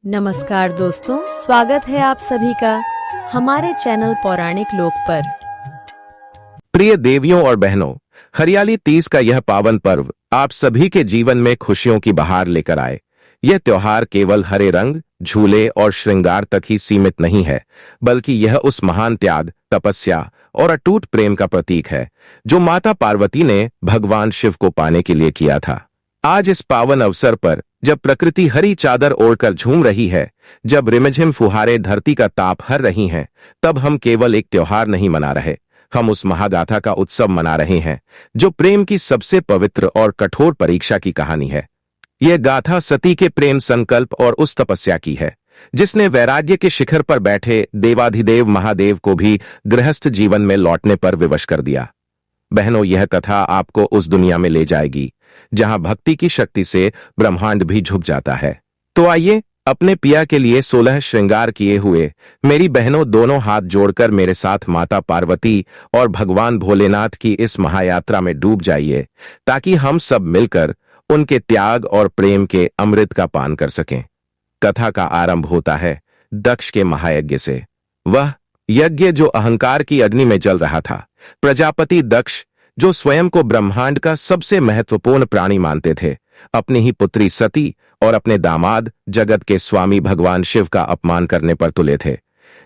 नमस्कार दोस्तों, स्वागत है आप सभी का हमारे चैनल पौराणिक लोक पर। प्रिय देवियों और बहनों, हरियाली तीज का यह पावन पर्व आप सभी के जीवन में खुशियों की बहार लेकर आए। यह त्योहार केवल हरे रंग, झूले और श्रृंगार तक ही सीमित नहीं है, बल्कि यह उस महान त्याग, तपस्या और अटूट प्रेम का प्रतीक है जो माता पार्वती ने भगवान शिव को पाने के लिए किया था। आज इस पावन अवसर पर जब प्रकृति हरी चादर ओढ़कर झूम रही है, जब रिमझिम फुहारें धरती का ताप हर रही हैं, तब हम केवल एक त्योहार नहीं मना रहे, हम उस महागाथा का उत्सव मना रहे हैं जो प्रेम की सबसे पवित्र और कठोर परीक्षा की कहानी है। यह गाथा सती के प्रेम संकल्प और उस तपस्या की है जिसने वैराग्य के शिखर पर बैठे देवाधिदेव महादेव को भी गृहस्थ जीवन में लौटने पर विवश कर दिया। बहनों, यह कथा आपको उस दुनिया में ले जाएगी जहां भक्ति की शक्ति से ब्रह्मांड भी झुक जाता है। तो आइए, अपने पिया के लिए 16 श्रृंगार किए हुए मेरी बहनों दोनों हाथ जोड़कर मेरे साथ माता पार्वती और भगवान भोलेनाथ की इस महायात्रा में डूब जाइए, ताकि हम सब मिलकर उनके त्याग और प्रेम के अमृत का पान कर सकें। कथा का आरंभ होता है दक्ष के महायज्ञ से। वह यज्ञ जो अहंकार की अग्नि में जल रहा था। प्रजापति दक्ष, जो स्वयं को ब्रह्मांड का सबसे महत्वपूर्ण प्राणी मानते थे, अपनी ही पुत्री सती और अपने दामाद जगत के स्वामी भगवान शिव का अपमान करने पर तुले थे।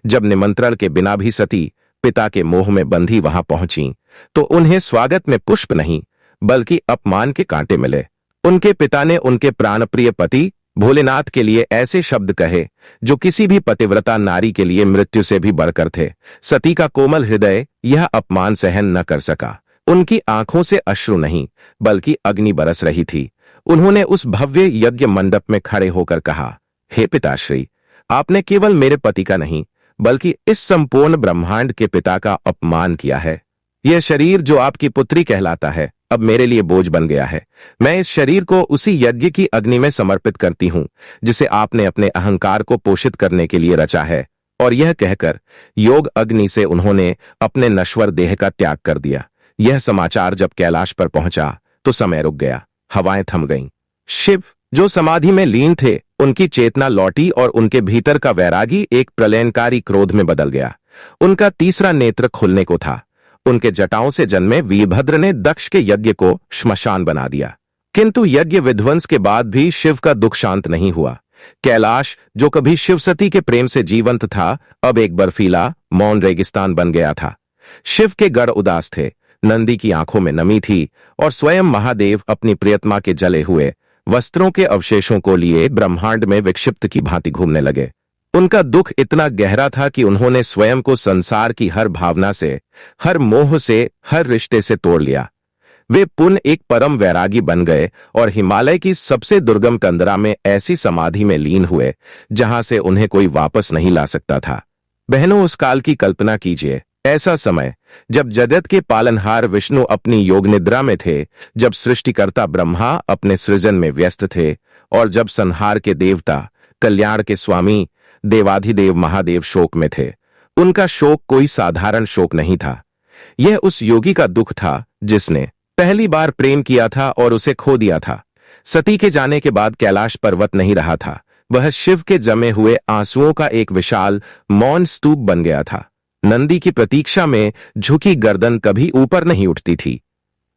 जब निमंत्रण के बिना भी सती पिता के मोह में बंधी वहां पहुंची, तो उन्हें स्वागत में पुष्प नहीं बल्कि अपमान के कांटे मिले। उनके पिता ने उनके प्राणप्रिय पति भोलेनाथ के लिए ऐसे शब्द कहे जो किसी भी पतिव्रता नारी के लिए मृत्यु से भी बढ़कर थे। सती का कोमल हृदय यह अपमान सहन न कर सका। उनकी आंखों से अश्रु नहीं बल्कि अग्नि बरस रही थी। उन्होंने उस भव्य यज्ञ मंडप में खड़े होकर कहा, हे पिताश्री, आपने केवल मेरे पति का नहीं बल्कि इस संपूर्ण ब्रह्मांड के पिता का अपमान किया है। यह शरीर जो आपकी पुत्री कहलाता है, अब मेरे लिए बोझ बन गया है। मैं इस शरीर को उसी यज्ञ की अग्नि में समर्पित करती हूं जिसे आपने अपने अहंकार को पोषित करने के लिए रचा है। और यह कहकर योग अग्नि से उन्होंने अपने नश्वर देह का त्याग कर दिया। यह समाचार जब कैलाश पर पहुंचा तो समय रुक गया, हवाएं थम गईं। शिव, जो समाधि में लीन थे, उनकी चेतना लौटी और उनके भीतर का वैरागी एक प्रलयनकारी क्रोध में बदल गया। उनका तीसरा नेत्र खुलने को था। उनके जटाओं से जन्मे वीरभद्र ने दक्ष के यज्ञ को श्मशान बना दिया। किंतु यज्ञ विध्वंस के बाद भी शिव का दुख शांत नहीं हुआ। कैलाश, जो कभी शिवसती के प्रेम से जीवंत था, अब एक बर्फीला मौन रेगिस्तान बन गया था। शिव के गढ़ उदास थे, नंदी की आंखों में नमी थी और स्वयं महादेव अपनी प्रियतमा के जले हुए वस्त्रों के अवशेषों को लिए ब्रह्मांड में विक्षिप्त की भांति घूमने लगे। उनका दुख इतना गहरा था कि उन्होंने स्वयं को संसार की हर भावना से, हर मोह से, हर रिश्ते से तोड़ लिया। वे पुनः एक परम वैरागी बन गए और हिमालय की सबसे दुर्गम कंदरा में ऐसी समाधि में लीन हुए जहां से उन्हें कोई वापस नहीं ला सकता था। बहनों, उस काल की कल्पना कीजिए, ऐसा समय जब जगत के पालनहार विष्णु अपनी योग निद्रा में थे, जब सृष्टिकर्ता ब्रह्मा अपने सृजन में व्यस्त थे और जब संहार के देवता, कल्याण के स्वामी देवाधिदेव महादेव शोक में थे। उनका शोक कोई साधारण शोक नहीं था। यह उस योगी का दुख था जिसने पहली बार प्रेम किया था और उसे खो दिया था। सती के जाने के बाद कैलाश पर्वत नहीं रहा था, वह शिव के जमे हुए आंसुओं का एक विशाल मौन स्तूप बन गया था। नंदी की प्रतीक्षा में झुकी गर्दन कभी ऊपर नहीं उठती थी।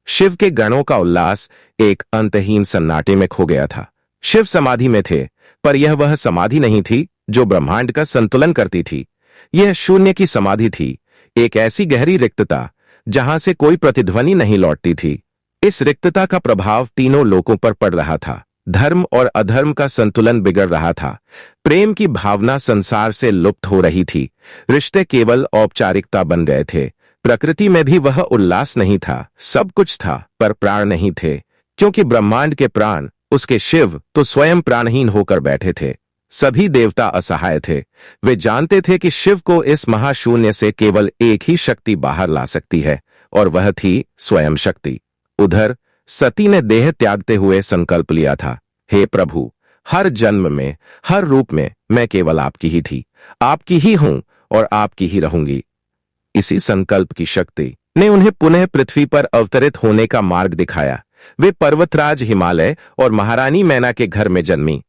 शिव के गणों का उल्लास एक अंतहीन सन्नाटे में खो गया था। शिव समाधि में थे, पर यह वह समाधि नहीं थी जो ब्रह्मांड का संतुलन करती थी। यह शून्य की समाधि थी, एक ऐसी गहरी रिक्तता जहां से कोई प्रतिध्वनि नहीं लौटती थी। इस रिक्तता का प्रभाव तीनों लोकों पर पड़ रहा था। धर्म और अधर्म का संतुलन बिगड़ रहा था। प्रेम की भावना संसार से लुप्त हो रही थी। रिश्ते केवल औपचारिकता बन गए थे। प्रकृति में भी वह उल्लास नहीं था। सब कुछ था पर प्राण नहीं थे, क्योंकि ब्रह्मांड के प्राण, उसके शिव, तो स्वयं प्राणहीन होकर बैठे थे। सभी देवता असहाय थे। वे जानते थे कि शिव को इस महाशून्य से केवल एक ही शक्ति बाहर ला सकती है, और वह थी स्वयं शक्ति। उधर सती ने देह त्यागते हुए संकल्प लिया था, हे प्रभु, हर जन्म में, हर रूप में मैं केवल आपकी ही थी, आपकी ही हूं और आपकी ही रहूंगी। इसी संकल्प की शक्ति ने उन्हें पुनः पृथ्वी पर अवतरित होने का मार्ग दिखाया। वे पर्वतराज हिमालय और महारानी मैना के घर में जन्मी।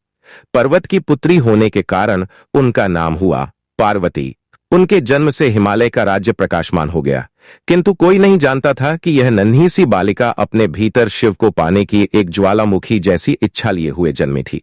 पर्वत की पुत्री होने के कारण उनका नाम हुआ पार्वती। उनके जन्म से हिमालय का राज्य प्रकाशमान हो गया, किंतु कोई नहीं जानता था कि यह नन्ही सी बालिका अपने भीतर शिव को पाने की एक ज्वालामुखी जैसी इच्छा लिए हुए जन्मी थी।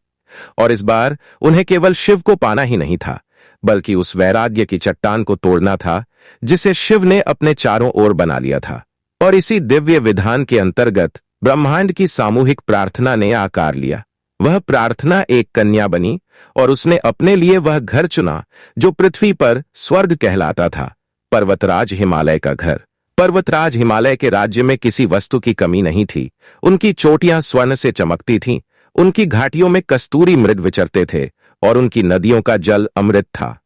और इस बार उन्हें केवल शिव को पाना ही नहीं था, बल्कि उस वैराग्य की चट्टान को तोड़ना था जिसे शिव ने अपने चारों ओर बना लिया था। और इसी दिव्य विधान के अंतर्गत ब्रह्मांड की सामूहिक प्रार्थना ने आकार लिया। वह प्रार्थना एक कन्या बनी और उसने अपने लिए वह घर चुना जो पृथ्वी पर स्वर्ग कहलाता था, पर्वतराज हिमालय का घर। पर्वतराज हिमालय के राज्य में किसी वस्तु की कमी नहीं थी। उनकी चोटियां स्वर्ण से चमकती थीं, उनकी घाटियों में कस्तूरी मृग विचरते थे और उनकी नदियों का जल अमृत था।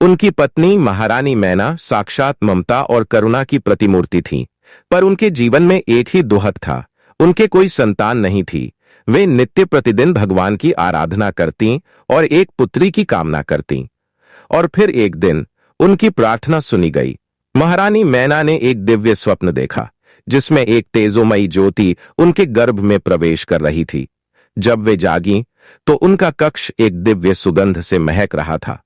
उनकी पत्नी महारानी मैना साक्षात ममता और करुणा की प्रतिमूर्ति थी, पर उनके जीवन में एक ही दुहक था, उनके कोई संतान नहीं थी। वे नित्य प्रतिदिन भगवान की आराधना करती और एक पुत्री की कामना करती। और फिर एक दिन उनकी प्रार्थना सुनी गई। महारानी मैना ने एक दिव्य स्वप्न देखा जिसमें एक तेजोमयी ज्योति उनके गर्भ में प्रवेश कर रही थी। जब वे जागी तो उनका कक्ष एक दिव्य सुगंध से महक रहा था।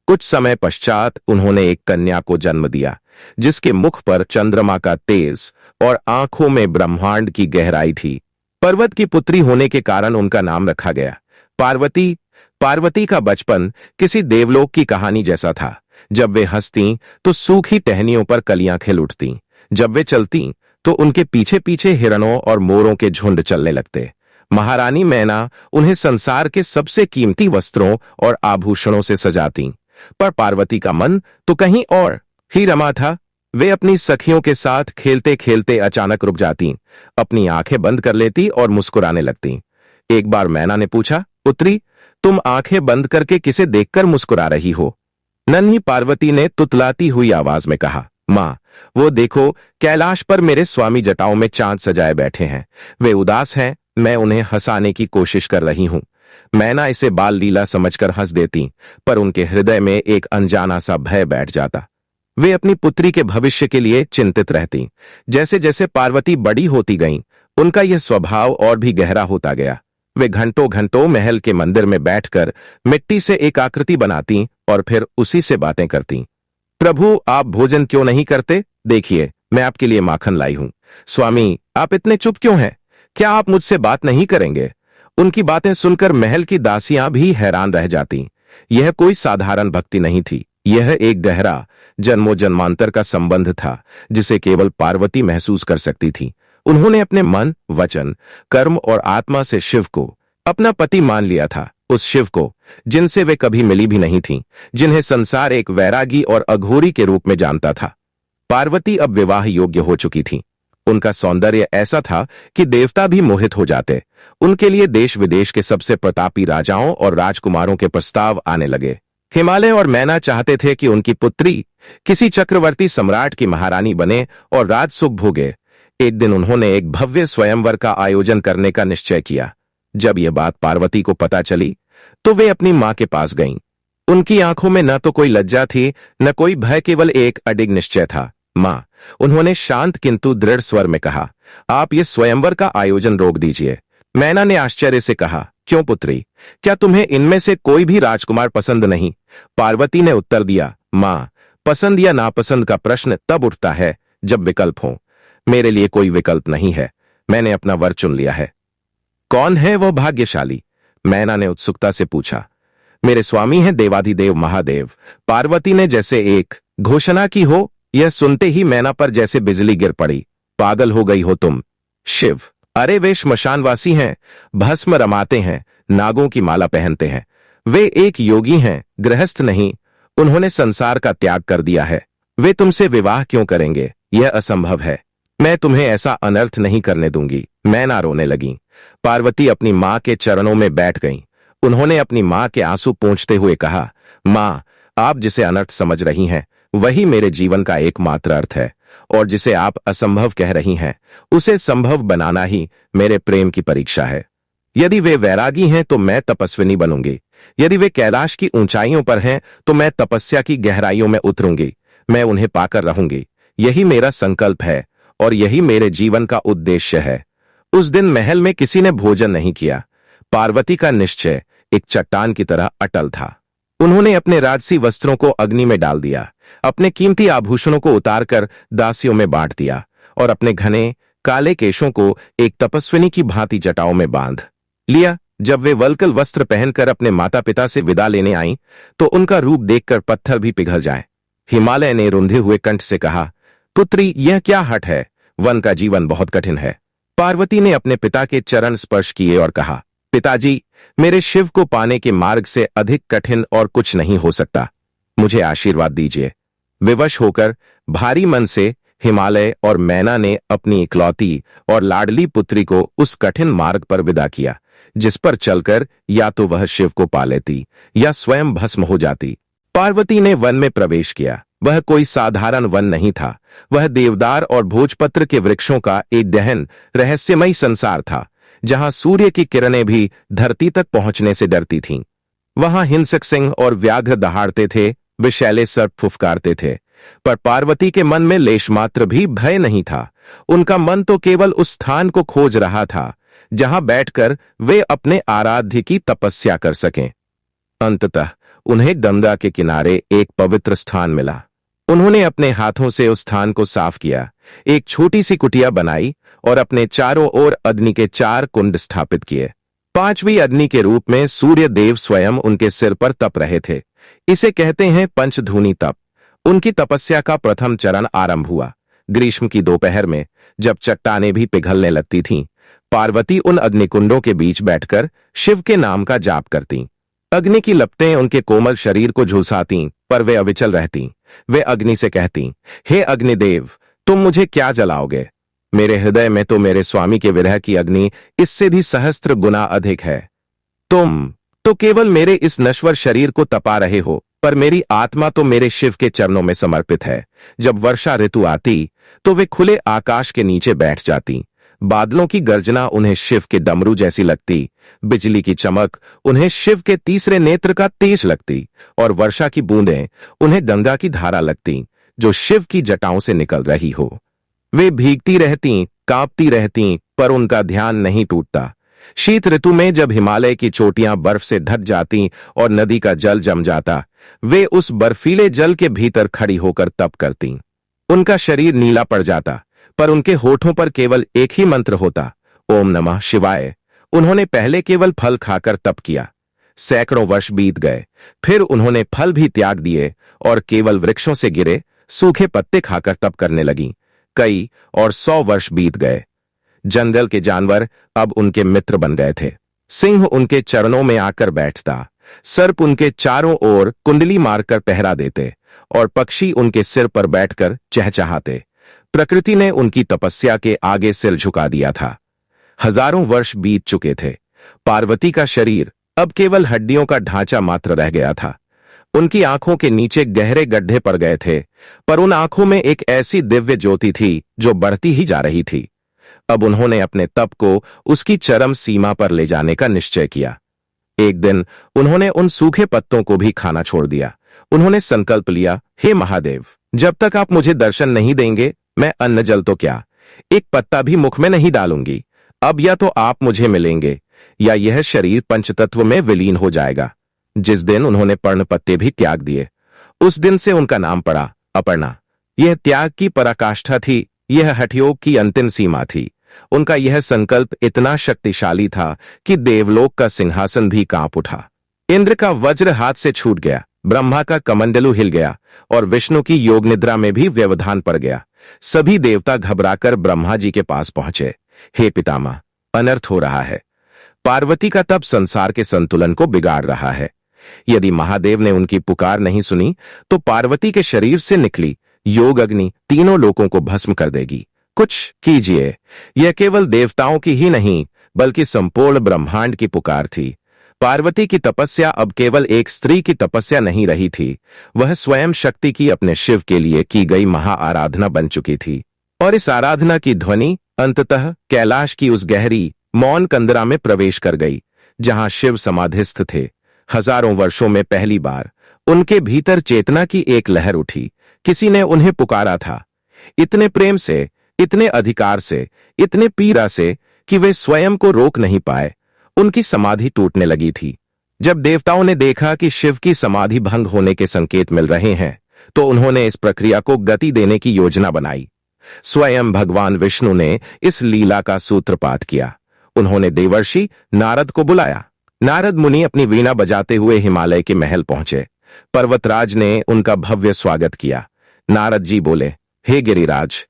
कुछ समय पश्चात उन्होंने एक कन्या को जन्म दिया जिसके मुख पर चंद्रमा का तेज और आंखों में ब्रह्मांड की गहराई थी। पर्वत की पुत्री होने के कारण उनका नाम रखा गया पार्वती। पार्वती का बचपन किसी देवलोक की कहानी जैसा था। जब वे हंसती तो सूखी टहनियों पर कलियां खिल उठती, जब वे चलती तो उनके पीछे पीछे हिरणों और मोरों के झुंड चलने लगते। महारानी मैना उन्हें संसार के सबसे कीमती वस्त्रों और आभूषणों से सजाती, पर पार्वती का मन तो कहीं और ही रमा था। वे अपनी सखियों के साथ खेलते खेलते अचानक रुक जाती, अपनी आंखें बंद कर लेती और मुस्कुराने लगती। एक बार मैना ने पूछा, पुत्री, तुम आंखें बंद करके किसे देखकर मुस्कुरा रही हो? नन्ही पार्वती ने तुतलाती हुई आवाज में कहा, मां, वो देखो, कैलाश पर मेरे स्वामी जटाओं में चांद सजाए बैठे हैं। वे उदास हैं, मैं उन्हें हंसाने की कोशिश कर रही हूं। मैना इसे बाल लीला समझकर हंस देती, पर उनके हृदय में एक अनजाना सा भय बैठ जाता। वे अपनी पुत्री के भविष्य के लिए चिंतित रहती। जैसे जैसे पार्वती बड़ी होती गईं, उनका यह स्वभाव और भी गहरा होता गया। वे घंटों घंटों महल के मंदिर में बैठकर मिट्टी से एक आकृति बनाती और फिर उसी से बातें करती। प्रभु, आप भोजन क्यों नहीं करते? देखिए, मैं आपके लिए माखन लाई हूं। स्वामी, आप इतने चुप क्यों हैं? क्या आप मुझसे बात नहीं करेंगे? उनकी बातें सुनकर महल की दासियां भी हैरान रह जाती। यह कोई साधारण भक्ति नहीं थी, यह एक गहरा जन्मों जन्मांतर का संबंध था जिसे केवल पार्वती महसूस कर सकती थी। उन्होंने अपने मन, वचन, कर्म और आत्मा से शिव को अपना पति मान लिया था, उस शिव को जिनसे वे कभी मिली भी नहीं थीं, जिन्हें संसार एक वैरागी और अघोरी के रूप में जानता था। पार्वती अब विवाह योग्य हो चुकी थी। उनका सौंदर्य ऐसा था कि देवता भी मोहित हो जाते। उनके लिए देश विदेश के सबसे प्रतापी राजाओं और राजकुमारों के प्रस्ताव आने लगे। हिमालय और मैना चाहते थे कि उनकी पुत्री किसी चक्रवर्ती सम्राट की महारानी बने और राजसुख भोगे। एक दिन उन्होंने एक भव्य स्वयंवर का आयोजन करने का निश्चय किया। जब यह बात पार्वती को पता चली तो वे अपनी मां के पास गईं। उनकी आंखों में न तो कोई लज्जा थी न कोई भय, केवल एक अडिग निश्चय था। मां, उन्होंने शांत किंतु दृढ़ स्वर में कहा, आप ये स्वयंवर का आयोजन रोक दीजिए। मैना ने आश्चर्य से कहा, क्यों पुत्री, क्या तुम्हें इनमें से कोई भी राजकुमार पसंद नहीं? पार्वती ने उत्तर दिया, मां, पसंद या नापसंद का प्रश्न तब उठता है जब विकल्प हो। मेरे लिए कोई विकल्प नहीं है, मैंने अपना वर चुन लिया है। कौन है वह भाग्यशाली? मैना ने उत्सुकता से पूछा। मेरे स्वामी हैं देवाधिदेव महादेव। पार्वती ने जैसे एक घोषणा की हो। यह सुनते ही मैना पर जैसे बिजली गिर पड़ी। पागल हो गई हो तुम? शिव? अरे वे श्मशानवासी हैं, भस्म रमाते हैं, नागों की माला पहनते हैं। वे एक योगी हैं, गृहस्थ नहीं। उन्होंने संसार का त्याग कर दिया है। वे तुमसे विवाह क्यों करेंगे? यह असंभव है। मैं तुम्हें ऐसा अनर्थ नहीं करने दूंगी। मैना रोने लगी। पार्वती अपनी मां के चरणों में बैठ गईं। उन्होंने अपनी मां के आंसू पोंछते हुए कहा, मां, आप जिसे अनर्थ समझ रही हैं वही मेरे जीवन का एकमात्र अर्थ है, और जिसे आप असंभव कह रही हैं उसे संभव बनाना ही मेरे प्रेम की परीक्षा है। यदि वे वैरागी हैं तो मैं तपस्विनी बनूंगी। यदि वे कैलाश की ऊंचाइयों पर हैं तो मैं तपस्या की गहराइयों में उतरूंगी। मैं उन्हें पाकर रहूंगी। यही मेरा संकल्प है और यही मेरे जीवन का उद्देश्य है। उस दिन महल में किसी ने भोजन नहीं किया। पार्वती का निश्चय एक चट्टान की तरह अटल था। उन्होंने अपने राजसी वस्त्रों को अग्नि में डाल दिया, अपने कीमती आभूषणों को उतारकर दासियों में बांट दिया और अपने घने काले केशों को एक तपस्विनी की भांति जटाओं में बांध लिया। जब वे वल्कल वस्त्र पहनकर अपने माता पिता से विदा लेने आईं, तो उनका रूप देखकर पत्थर भी पिघल जाएं। हिमालय ने रुंधे हुए कंठ से कहा, पुत्री, यह क्या हठ है? वन का जीवन बहुत कठिन है। पार्वती ने अपने पिता के चरण स्पर्श किए और कहा, पिताजी, मेरे शिव को पाने के मार्ग से अधिक कठिन और कुछ नहीं हो सकता। मुझे आशीर्वाद दीजिए। विवश होकर भारी मन से हिमालय और मैना ने अपनी इकलौती और लाडली पुत्री को उस कठिन मार्ग पर विदा किया, जिस पर चलकर या तो वह शिव को पा लेती या स्वयं भस्म हो जाती। पार्वती ने वन में प्रवेश किया। वह कोई साधारण वन नहीं था। वह देवदार और भोजपत्र के वृक्षों का एक गहन रहस्यमयी संसार था, जहां सूर्य की किरणें भी धरती तक पहुंचने से डरती थीं। वहां हिंसक सिंह और व्याघ्र दहाड़ते थे, विषैले सर्प फुफकारते थे, पर पार्वती के मन में लेशमात्र भी भय नहीं था। उनका मन तो केवल उस स्थान को खोज रहा था जहां बैठकर वे अपने आराध्य की तपस्या कर सकें। अंततः उन्हें गंगा के किनारे एक पवित्र स्थान मिला। उन्होंने अपने हाथों से उस स्थान को साफ किया, एक छोटी सी कुटिया बनाई और अपने चारों ओर अग्नि के 4 कुंड स्थापित किए। 5वीं अग्नि के रूप में सूर्य देव स्वयं उनके सिर पर तप रहे थे। इसे कहते हैं पंचधूनी तप। उनकी तपस्या का प्रथम चरण आरंभ हुआ। ग्रीष्म की दोपहर में, जब चट्टानें भी पिघलने लगती थीं, पार्वती उन अग्निकुंडों के बीच बैठकर शिव के नाम का जाप करतीं। अग्नि की लपटें उनके कोमल शरीर को झुलसातीं, पर वे अविचल रहतीं। वे अग्नि से कहतीं, हे अग्निदेव, तुम मुझे क्या जलाओगे? मेरे हृदय में तो मेरे स्वामी के विरह की अग्नि इससे भी सहस्त्र गुना अधिक है। तुम तो केवल मेरे इस नश्वर शरीर को तपा रहे हो, पर मेरी आत्मा तो मेरे शिव के चरणों में समर्पित है। जब वर्षा ऋतु आती, तो वे खुले आकाश के नीचे बैठ जाती। बादलों की गर्जना उन्हें शिव के डमरू जैसी लगती, बिजली की चमक उन्हें शिव के तीसरे नेत्र का तेज लगती, और वर्षा की बूंदें उन्हें गंगा की धारा लगती, जो शिव की जटाओं से निकल रही हो। वे भीगती रहतीं, कांपती रहतीं, पर उनका ध्यान नहीं टूटता। शीत ऋतु में जब हिमालय की चोटियां बर्फ से ढक जातीं और नदी का जल जम जाता, वे उस बर्फीले जल के भीतर खड़ी होकर तप करतीं। उनका शरीर नीला पड़ जाता, पर उनके होठों पर केवल एक ही मंत्र होता, ओम नमः शिवाय। उन्होंने पहले केवल फल खाकर तप किया। सैकड़ों वर्ष बीत गए, फिर उन्होंने फल भी त्याग दिए और केवल वृक्षों से गिरे सूखे पत्ते खाकर तप करने लगीं। कई और 100 वर्ष बीत गए। जंगल के जानवर अब उनके मित्र बन गए थे। सिंह उनके चरणों में आकर बैठता, सर्प उनके चारों ओर कुंडली मारकर पहरा देते और पक्षी उनके सिर पर बैठकर चहचहाते। प्रकृति ने उनकी तपस्या के आगे सिर झुका दिया था। हजारों वर्ष बीत चुके थे। पार्वती का शरीर अब केवल हड्डियों का ढांचा मात्र रह गया था। उनकी आंखों के नीचे गहरे गड्ढे पड़ गए थे, पर उन आंखों में एक ऐसी दिव्य ज्योति थी जो बढ़ती ही जा रही थी। अब उन्होंने अपने तप को उसकी चरम सीमा पर ले जाने का निश्चय किया। एक दिन उन्होंने उन सूखे पत्तों को भी खाना छोड़ दिया। उन्होंने संकल्प लिया, हे महादेव, जब तक आप मुझे दर्शन नहीं देंगे, मैं अन्न जल तो क्या, एक पत्ता भी मुख में नहीं डालूंगी। अब या तो आप मुझे मिलेंगे या यह शरीर पंचतत्व में विलीन हो जाएगा। जिस दिन उन्होंने पर्ण पत्ते भी त्याग दिए, उस दिन से उनका नाम पड़ा अपर्णा। यह त्याग की पराकाष्ठा थी, यह हठयोग की अंतिम सीमा थी। उनका यह संकल्प इतना शक्तिशाली था कि देवलोक का सिंहासन भी कांप उठा। इंद्र का वज्र हाथ से छूट गया, ब्रह्मा का कमंडलू हिल गया और विष्णु की योग निद्रा में भी व्यवधान पड़ गया। सभी देवता घबराकर ब्रह्मा जी के पास पहुंचे। हे पितामह, अनर्थ हो रहा है। पार्वती का तप संसार के संतुलन को बिगाड़ रहा है। यदि महादेव ने उनकी पुकार नहीं सुनी, तो पार्वती के शरीर से निकली योग अग्नि तीनों लोकों को भस्म कर देगी। कुछ कीजिए। यह केवल देवताओं की ही नहीं, बल्कि संपूर्ण ब्रह्मांड की पुकार थी। पार्वती की तपस्या अब केवल एक स्त्री की तपस्या नहीं रही थी, वह स्वयं शक्ति की अपने शिव के लिए की गई महाआराधना बन चुकी थी। और इस आराधना की ध्वनि अंततः कैलाश की उस गहरी मौन कंदरा में प्रवेश कर गई, जहां शिव समाधिस्थ थे। हजारों वर्षों में पहली बार उनके भीतर चेतना की एक लहर उठी। किसी ने उन्हें पुकारा था, इतने प्रेम से, इतने अधिकार से, इतने पीड़ा से कि वे स्वयं को रोक नहीं पाए। उनकी समाधि टूटने लगी थी। जब देवताओं ने देखा कि शिव की समाधि भंग होने के संकेत मिल रहे हैं, तो उन्होंने इस प्रक्रिया को गति देने की योजना बनाई। स्वयं भगवान विष्णु ने इस लीला का सूत्रपात किया। उन्होंने देवर्षि नारद को बुलाया। नारद मुनि अपनी वीणा बजाते हुए हिमालय के महल पहुंचे। पर्वतराज ने उनका भव्य स्वागत किया। नारद जी बोले, हे गिरिराज,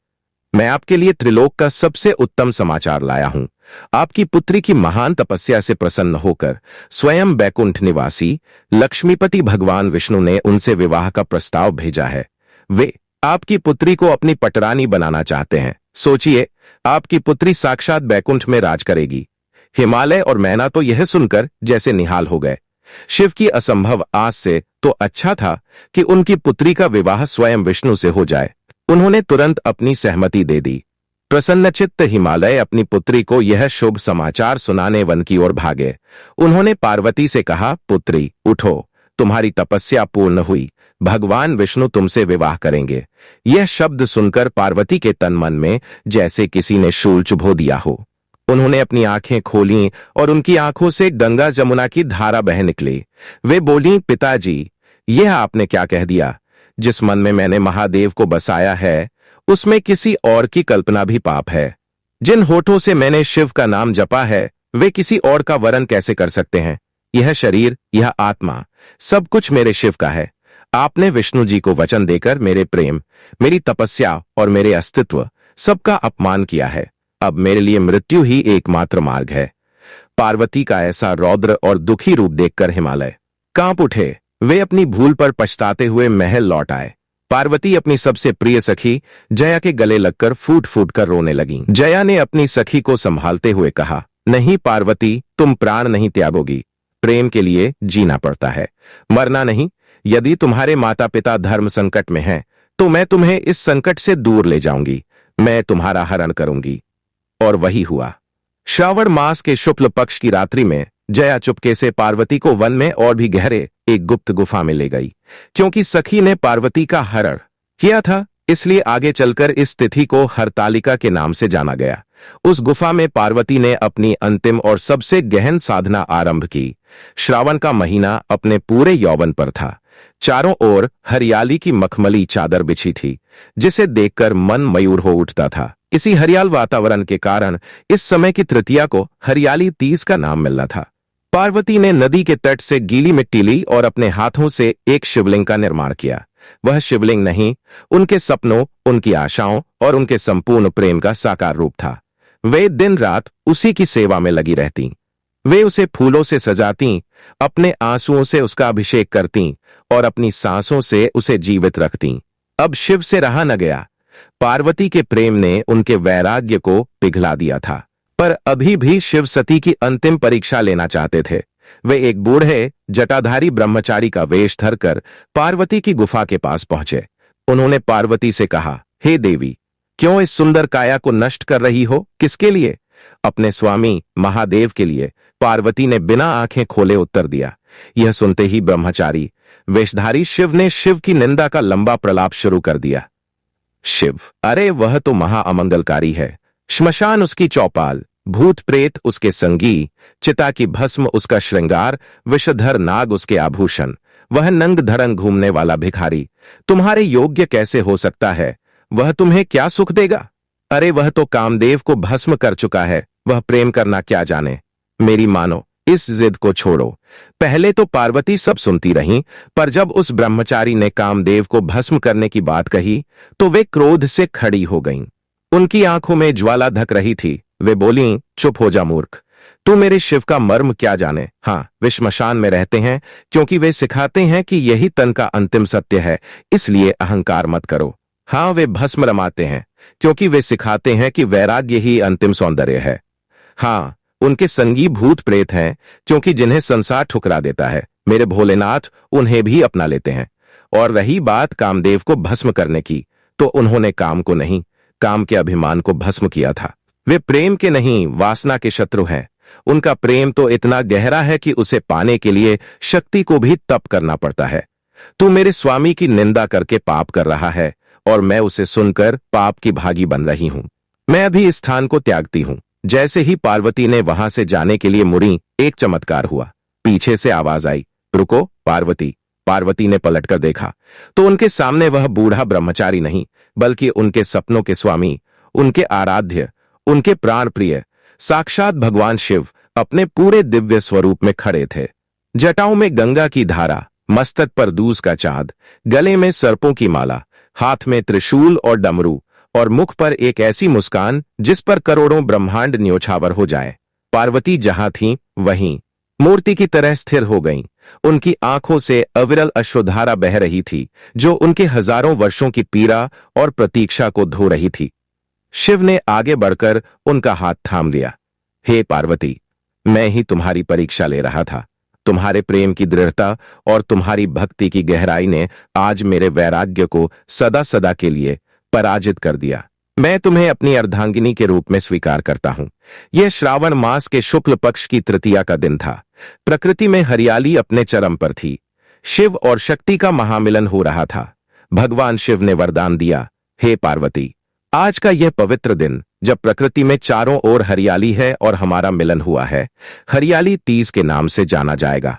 मैं आपके लिए त्रिलोक का सबसे उत्तम समाचार लाया हूं। आपकी पुत्री की महान तपस्या से प्रसन्न होकर स्वयं बैकुंठ निवासी लक्ष्मीपति भगवान विष्णु ने उनसे विवाह का प्रस्ताव भेजा है। वे आपकी पुत्री को अपनी पटरानी बनाना चाहते हैं। सोचिए, आपकी पुत्री साक्षात बैकुंठ में राज करेगी। हिमालय और मैना तो यह सुनकर जैसे निहाल हो गए। शिव की असंभव आस से तो अच्छा था कि उनकी पुत्री का विवाह स्वयं विष्णु से हो जाए। उन्होंने तुरंत अपनी सहमति दे दी। प्रसन्नचित्त हिमालय अपनी पुत्री को यह शुभ समाचार सुनाने वन की ओर भागे। उन्होंने पार्वती से कहा, पुत्री उठो, तुम्हारी तपस्या पूर्ण हुई, भगवान विष्णु तुमसे विवाह करेंगे। यह शब्द सुनकर पार्वती के तन मन में जैसे किसी ने शूल चुभो दिया हो। उन्होंने अपनी आंखें खोलीं और उनकी आंखों से गंगा जमुना की धारा बह निकली। वे बोलीं, पिताजी, यह आपने क्या कह दिया? जिस मन में मैंने महादेव को बसाया है, उसमें किसी और की कल्पना भी पाप है। जिन होठों से मैंने शिव का नाम जपा है, वे किसी और का वरण कैसे कर सकते हैं? यह शरीर, यह आत्मा, सब कुछ मेरे शिव का है। आपने विष्णु जी को वचन देकर मेरे प्रेम, मेरी तपस्या और मेरे अस्तित्व सबका अपमान किया है। अब मेरे लिए मृत्यु ही एकमात्र मार्ग है। पार्वती का ऐसा रौद्र और दुखी रूप देखकर हिमालय कांप उठे। वे अपनी भूल पर पछताते हुए महल लौट आए। पार्वती अपनी सबसे प्रिय सखी जया के गले लगकर फूट फूट कर रोने लगीं। जया ने अपनी सखी को संभालते हुए कहा, नहीं पार्वती, तुम प्राण नहीं त्यागोगी। प्रेम के लिए जीना पड़ता है, मरना नहीं। यदि तुम्हारे माता पिता धर्म संकट में हैं, तो मैं तुम्हें इस संकट से दूर ले जाऊंगी। मैं तुम्हारा हरण करूंगी। और वही हुआ। श्रावण मास के शुक्ल पक्ष की रात्रि में जया चुपके से पार्वती को वन में और भी गहरे एक गुप्त गुफा में ले गई। क्योंकि सखी ने पार्वती का हरण किया था, इसलिए आगे चलकर इस तिथि को हरतालिका के नाम से जाना गया। उस गुफा में पार्वती ने अपनी अंतिम और सबसे गहन साधना आरंभ की। श्रावण का महीना अपने पूरे यौवन पर था। चारों ओर हरियाली की मखमली चादर बिछी थी, जिसे देखकर मन मयूर हो उठता था। इसी हरियाल वातावरण के कारण इस समय की तृतीया को हरियाली तीज का नाम मिला था। पार्वती ने नदी के तट से गीली मिट्टी ली और अपने हाथों से एक शिवलिंग का निर्माण किया। वह शिवलिंग नहीं, उनके सपनों, उनकी आशाओं और उनके संपूर्ण प्रेम का साकार रूप था। वे दिन रात उसी की सेवा में लगी रहतीं। वे उसे फूलों से सजातीं, अपने आंसुओं से उसका अभिषेक करतीं और अपनी सांसों से उसे जीवित रखतीं। अब शिव से रहा न गया। पार्वती के प्रेम ने उनके वैराग्य को पिघला दिया था, पर अभी भी शिव सती की अंतिम परीक्षा लेना चाहते थे। वे एक बूढ़े जटाधारी ब्रह्मचारी का वेश धरकर पार्वती की गुफा के पास पहुंचे। उन्होंने पार्वती से कहा, हे देवी, क्यों इस सुंदर काया को नष्ट कर रही हो? किसके लिए? अपने स्वामी महादेव के लिए, पार्वती ने बिना आंखें खोले उत्तर दिया। यह सुनते ही ब्रह्मचारी वेशधारी शिव ने शिव की निंदा का लंबा प्रलाप शुरू कर दिया। शिव, अरे वह तो महा अमंगलकारी है। श्मशान उसकी चौपाल, भूत प्रेत उसके संगी, चिता की भस्म उसका श्रृंगार, विषधर नाग उसके आभूषण। वह नंग धड़ंग घूमने वाला भिखारी तुम्हारे योग्य कैसे हो सकता है? वह तुम्हें क्या सुख देगा? अरे वह तो कामदेव को भस्म कर चुका है। वह प्रेम करना क्या जाने। मेरी मानो, इस जिद को छोड़ो। पहले तो पार्वती सब सुनती रहीं, पर जब उस ब्रह्मचारी ने कामदेव को भस्म करने की बात कही, तो वे क्रोध से खड़ी हो गईं। उनकी आंखों में ज्वाला धक रही थी। वे बोलीं, चुप हो जा मूर्ख, तू मेरे शिव का मर्म क्या जाने। हाँ, वे श्मशान में रहते हैं क्योंकि वे सिखाते हैं कि यही तन का अंतिम सत्य है, इसलिए अहंकार मत करो। हाँ, वे भस्म रमाते हैं क्योंकि वे सिखाते हैं कि वैराग्य ही अंतिम सौंदर्य है। हाँ, उनके संगी भूत प्रेत हैं क्योंकि जिन्हें संसार ठुकरा देता है, मेरे भोलेनाथ उन्हें भी अपना लेते हैं। और रही बात कामदेव को भस्म करने की, तो उन्होंने काम को नहीं, काम के अभिमान को भस्म किया था। वे प्रेम के नहीं, वासना के शत्रु हैं। उनका प्रेम तो इतना गहरा है कि उसे पाने के लिए शक्ति को भी तप करना पड़ता है। तू मेरे स्वामी की निंदा करके पाप कर रहा है और मैं उसे सुनकर पाप की भागी बन रही हूं। मैं अभी इस स्थान को त्यागती हूं। जैसे ही पार्वती ने वहां से जाने के लिए मुड़ी, एक चमत्कार हुआ। पीछे से आवाज आई, रुको पार्वती। पार्वती ने पलटकर देखा तो उनके सामने वह बूढ़ा ब्रह्मचारी नहीं बल्कि उनके सपनों के स्वामी, उनके आराध्य, उनके प्राण प्रिय साक्षात भगवान शिव अपने पूरे दिव्य स्वरूप में खड़े थे। जटाओं में गंगा की धारा, मस्तक पर दूज का चांद, गले में सर्पों की माला, हाथ में त्रिशूल और डमरू, और मुख पर एक ऐसी मुस्कान जिस पर करोड़ों ब्रह्मांड न्योछावर हो जाए। पार्वती जहां थीं वहीं मूर्ति की तरह स्थिर हो गईं। उनकी आंखों से अविरल अश्रुधारा बह रही थी जो उनके हजारों वर्षों की पीड़ा और प्रतीक्षा को धो रही थी। शिव ने आगे बढ़कर उनका हाथ थाम लिया। हे पार्वती, मैं ही तुम्हारी परीक्षा ले रहा था। तुम्हारे प्रेम की दृढ़ता और तुम्हारी भक्ति की गहराई ने आज मेरे वैराग्य को सदा सदा के लिए पराजित कर दिया। मैं तुम्हें अपनी अर्धांगिनी के रूप में स्वीकार करता हूं। यह श्रावण मास के शुक्ल पक्ष की तृतीया का दिन था। प्रकृति में हरियाली अपने चरम पर थी। शिव और शक्ति का महामिलन हो रहा था। भगवान शिव ने वरदान दिया, हे पार्वती, आज का यह पवित्र दिन जब प्रकृति में चारों ओर हरियाली है और हमारा मिलन हुआ है, हरियाली तीज के नाम से जाना जाएगा।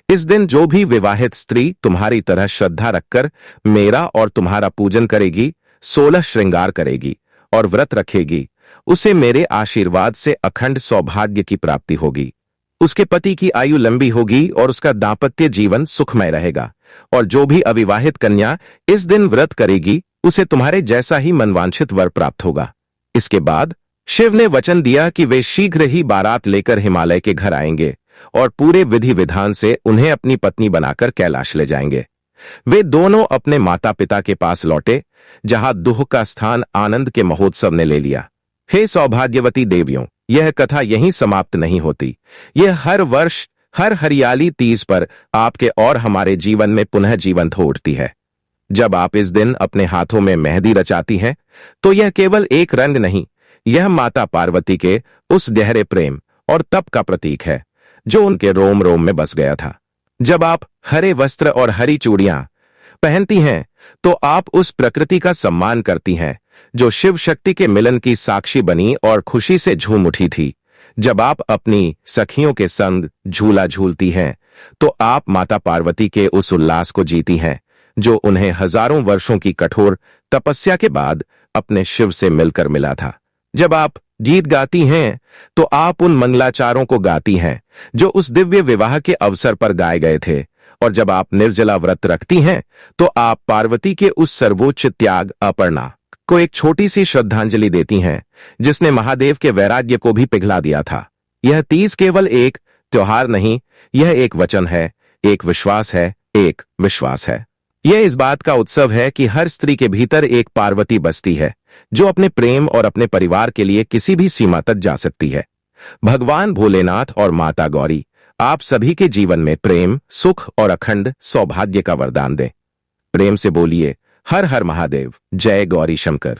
इस दिन जो भी विवाहित स्त्री तुम्हारी तरह श्रद्धा रखकर मेरा और तुम्हारा पूजन करेगी, 16 श्रृंगार करेगी और व्रत रखेगी, उसे मेरे आशीर्वाद से अखंड सौभाग्य की प्राप्ति होगी। उसके पति की आयु लंबी होगी और उसका दांपत्य जीवन सुखमय रहेगा। और जो भी अविवाहित कन्या इस दिन व्रत करेगी, उसे तुम्हारे जैसा ही मनवांछित वर प्राप्त होगा। इसके बाद शिव ने वचन दिया कि वे शीघ्र ही बारात लेकर हिमालय के घर आएंगे और पूरे विधि विधान से उन्हें अपनी पत्नी बनाकर कैलाश ले जाएंगे। वे दोनों अपने माता पिता के पास लौटे, जहां दुह का स्थान आनंद के महोत्सव ने ले लिया। हे सौभाग्यवती देवियों, यह कथा यहीं समाप्त नहीं होती। यह हर वर्ष हर हरियाली तीज पर आपके और हमारे जीवन में पुनः जीवंत हो उठती है। जब आप इस दिन अपने हाथों में मेहंदी रचाती हैं, तो यह केवल एक रंग नहीं, यह माता पार्वती के उस गहरे प्रेम और तप का प्रतीक है जो उनके रोम रोम में बस गया था। जब आप हरे वस्त्र और हरी चूड़ियां पहनती हैं, तो आप उस प्रकृति का सम्मान करती हैं जो शिव शक्ति के मिलन की साक्षी बनी और खुशी से झूम उठी थी। जब आप अपनी सखियों के संग झूला झूलती हैं, तो आप माता पार्वती के उस उल्लास को जीती हैं जो उन्हें हजारों वर्षों की कठोर तपस्या के बाद अपने शिव से मिलकर मिला था। जब आप गीत गाती हैं, तो आप उन मंगलाचारों को गाती हैं जो उस दिव्य विवाह के अवसर पर गाए गए थे। और जब आप निर्जला व्रत रखती हैं, तो आप पार्वती के उस सर्वोच्च त्याग अपर्णा को एक छोटी सी श्रद्धांजलि देती हैं जिसने महादेव के वैराग्य को भी पिघला दिया था। यह तीज केवल एक त्योहार नहीं, यह एक वचन है, एक विश्वास है, एक विश्वास है। यह इस बात का उत्सव है कि हर स्त्री के भीतर एक पार्वती बसती है जो अपने प्रेम और अपने परिवार के लिए किसी भी सीमा तक जा सकती है। भगवान भोलेनाथ और माता गौरी आप सभी के जीवन में प्रेम, सुख और अखंड सौभाग्य का वरदान दें। प्रेम से बोलिए, हर हर महादेव, जय गौरी शंकर।